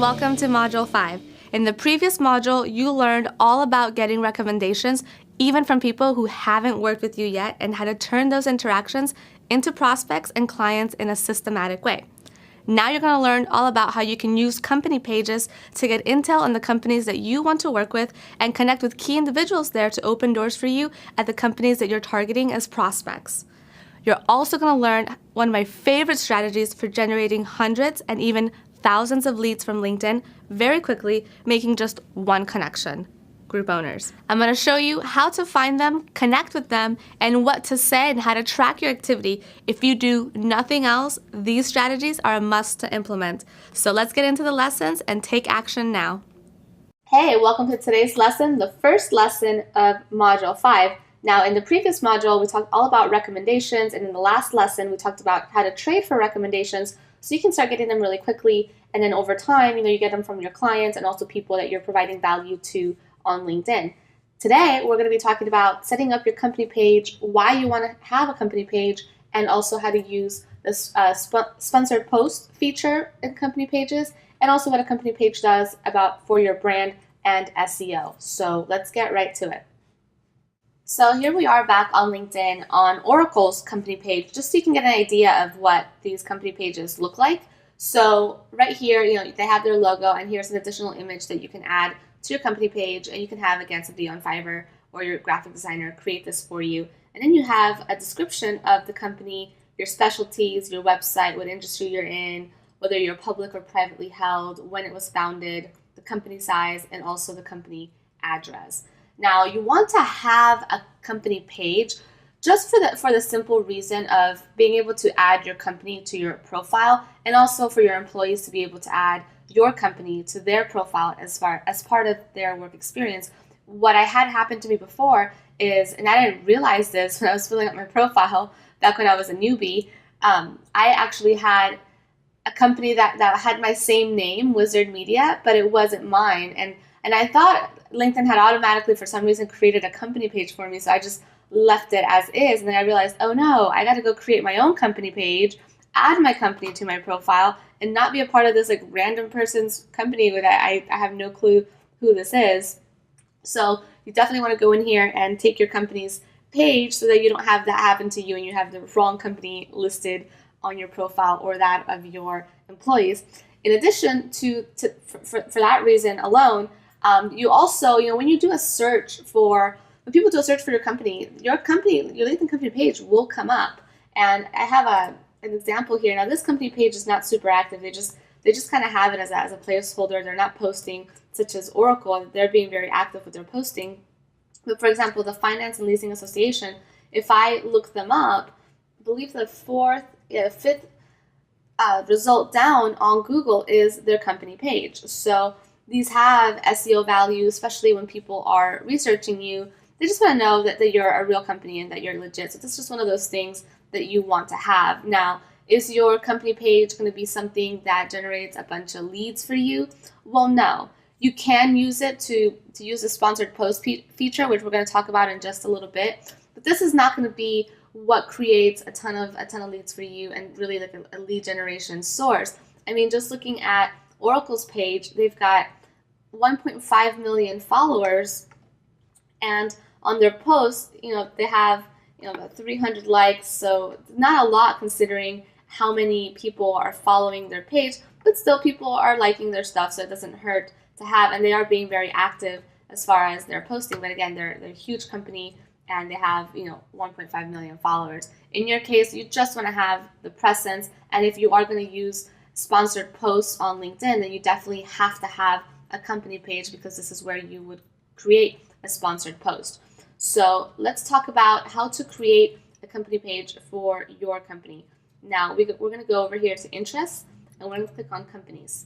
welcome to Module 5. In the previous module, you learned all about getting recommendations even from people who haven't worked with you yet and how to turn those interactions into prospects and clients in a systematic way. Now you're going to learn all about how you can use company pages to get intel on the companies that you want to work with and connect with key individuals there to open doors for you at the companies that you're targeting as prospects. You're also going to learn one of my favorite strategies for generating hundreds and even thousands of leads from LinkedIn very quickly, making just one connection: group owners. I'm going to show you how to find them, connect with them, and what to say and how to track your activity. If you do nothing else, these strategies are a must to implement. So let's get into the lessons and take action now. Hey, welcome to today's lesson, the first lesson of Module 5. Now, in the previous module, we talked all about recommendations, and in the last lesson, we talked about how to trade for recommendations so you can start getting them really quickly, and then over time, you get them from your clients and also people that you're providing value to on LinkedIn. Today, we're going to be talking about setting up your company page, why you want to have a company page, and also how to use this sponsored post feature in company pages, and also what a company page does for your brand and SEO. So let's get right to it. So here we are back on LinkedIn on Oracle's company page, just so you can get an idea of what these company pages look like. So right here, they have their logo, and here's an additional image that you can add to your company page, and you can have, again, somebody on Fiverr or your graphic designer create this for you. And then you have a description of the company, your specialties, your website, what industry you're in, whether you're public or privately held, when it was founded, the company size, and also the company address. Now, you want to have a company page just for the simple reason of being able to add your company to your profile, and also for your employees to be able to add your company to their profile as part of their work experience. What I had happened to me before is, and I didn't realize this when I was filling out my profile back when I was a newbie, I actually had a company that had my same name, Wizard Media, but it wasn't mine. And I thought LinkedIn had automatically, for some reason, created a company page for me, so I just left it as is. And then I realized, oh no, I got to go create my own company page, add my company to my profile, and not be a part of this random person's company that I have no clue who this is. So you definitely want to go in here and take your company's page so that you don't have that happen to you and you have the wrong company listed on your profile or that of your employees. In addition for that reason alone, you also, when you do a search when people do a search for your LinkedIn company page will come up. And I have an example here. Now, this company page is not super active. They just kind of have it as a placeholder. They're not posting, such as Oracle. They're being very active with their posting. But for example, the Finance and Leasing Association, if I look them up, I believe the fifth result down on Google is their company page. So these have SEO value, especially when people are researching you. They just want to know that you're a real company and that you're legit. So this is just one of those things that you want to have. Now, is your company page going to be something that generates a bunch of leads for you? Well, no. You can use it to use the sponsored post feature, which we're going to talk about in just a little bit. But this is not going to be what creates a ton of leads for you and really like a lead generation source. I mean, just looking at Oracle's page, they've got 1.5 million followers, and on their posts, they have about 300 likes, so not a lot considering how many people are following their page, but still people are liking their stuff, so it doesn't hurt to have, and they are being very active as far as their posting. But again, they're a huge company and they have 1.5 million followers. In your case, you just want to have the presence, and if you are going to use sponsored posts on LinkedIn, then you definitely have to have a company page, because this is where you would create a sponsored post. So let's talk about how to create a company page for your company. Now, we're going to go over here to interests, and we're going to click on companies.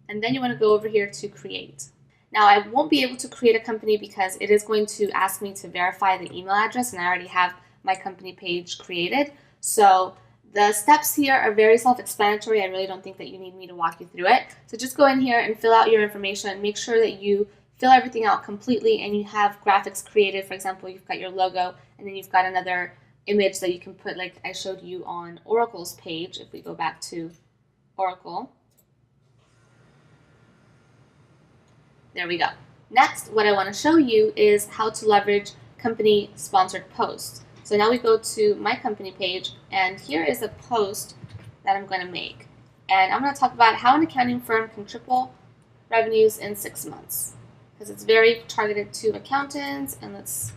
And then you want to go over here to create. Now, I won't be able to create a company because it is going to ask me to verify the email address, and I already have my company page created. So the steps here are very self-explanatory. I really don't think that you need me to walk you through it. So just go in here and fill out your information. Make sure that you fill everything out completely and you have graphics created. For example, you've got your logo, and then you've got another image that you can put, like I showed you on Oracle's page. If we go back to Oracle, you can see that you can put your logo, and then you've got another image that you can put, like I showed you on Oracle's page. If we go back to Oracle, you can put like I showed you on Oracle's page. There we go. Next, what I want to show you is how to leverage company sponsored posts. So now we go to my company page, and here is a post that I'm going to make. And I'm going to talk about how an accounting firm can triple revenues in 6 months, because it's very targeted to accountants. And let's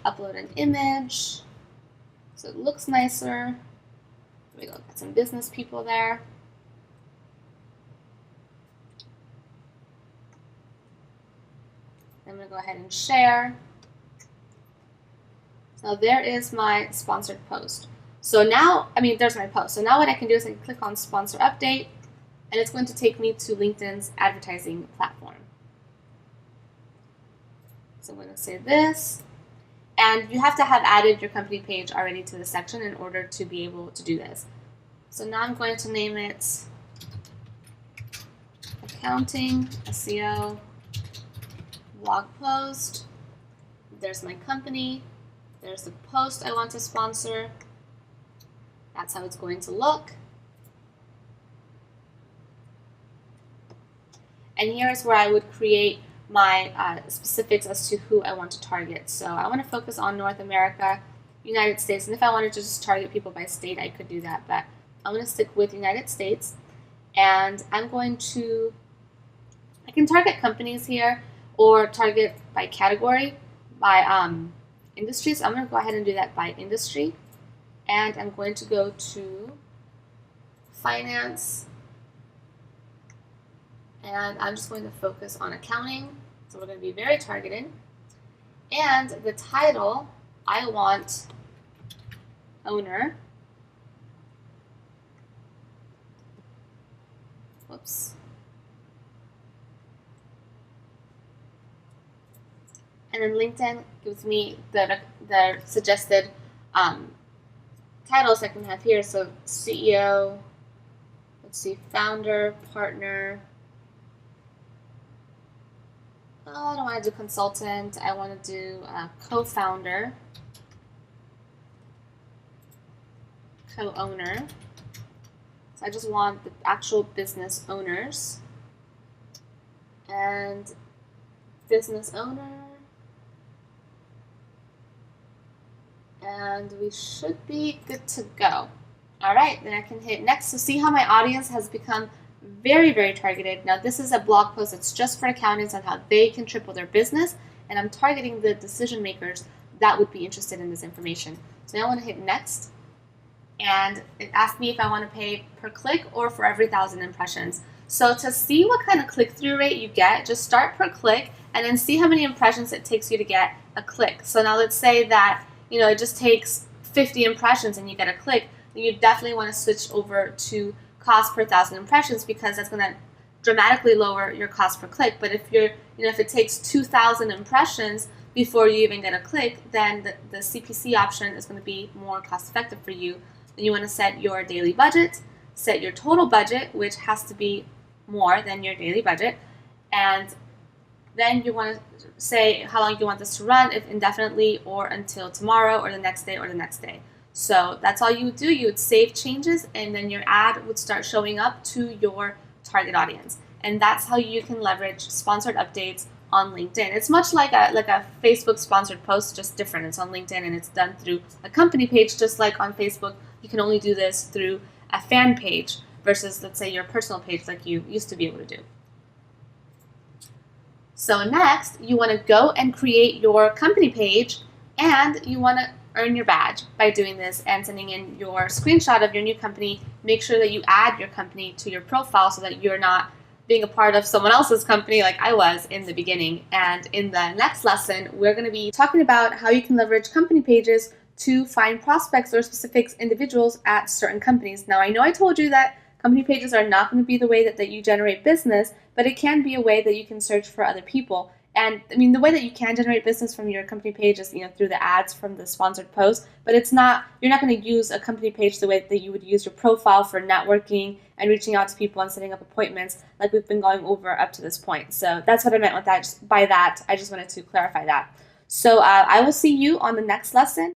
upload an image so it looks nicer. There we go. Got some business people there. I'm going to go ahead and share. So there is my sponsored post. So now, there's my post. So now what I can do is I can click on sponsor update, and it's going to take me to LinkedIn's advertising platform. So I'm going to say this, and you have to have added your company page already to the section in order to be able to do this. So now I'm going to name it Accounting SEO blog post. There's my company. There's the post I want to sponsor. That's how it's going to look. And here's where I would create my specifics as to who I want to target. So I want to focus on North America, United States, and if I wanted to just target people by state, I could do that, but I'm going to stick with United States, and I can target companies here or target by category, by industry. So I'm going to go ahead and do that by industry, and I'm going to go to finance, and I'm just going to focus on accounting. So we're going to be very targeted. And the title, I want owner. Whoops. And then LinkedIn gives me the suggested titles I can have here. So CEO, let's see, founder, partner. Oh, I don't want to do consultant. I want to do co-founder, co-owner. So I just want the actual business owners. And business owner. And we should be good to go. All right, then I can hit next. So see how my audience has become very, very targeted. Now this is a blog post that's just for accountants on how they can triple their business, and I'm targeting the decision makers that would be interested in this information. So now I want to hit next, and it asked me if I want to pay per click or for every 1,000 impressions. So to see what kind of click-through rate you get, just start per click and then see how many impressions it takes you to get a click. So now let's say that it just takes 50 impressions and you get a click. You definitely want to switch over to cost per 1,000 impressions, because that's going to dramatically lower your cost per click. But if if it takes 2,000 impressions before you even get a click, then the CPC option is going to be more cost effective for you. Then you want to set your daily budget, set your total budget, which has to be more than your daily budget, and then you want to say how long you want this to run, if indefinitely or until tomorrow or the next day or the next day. So that's all you would do. You would save changes, and then your ad would start showing up to your target audience. And that's how you can leverage sponsored updates on LinkedIn. It's much like a Facebook sponsored post, just different. It's on LinkedIn and it's done through a company page, just like on Facebook. You can only do this through a fan page versus, let's say, your personal page like you used to be able to do. So next, you want to go and create your company page, and you want to earn your badge by doing this and sending in your screenshot of your new company. Make sure that you add your company to your profile so that you're not being a part of someone else's company like I was in the beginning. And in the next lesson, we're going to be talking about how you can leverage company pages to find prospects or specific individuals at certain companies. Now, I know I told you that company pages are not going to be the way that you generate business, but it can be a way that you can search for other people. And the way that you can generate business from your company page is, through the ads from the sponsored post, but you're not going to use a company page the way that you would use your profile for networking and reaching out to people and setting up appointments like we've been going over up to this point. So that's what I meant with that. By that, I just wanted to clarify that. So I will see you on the next lesson.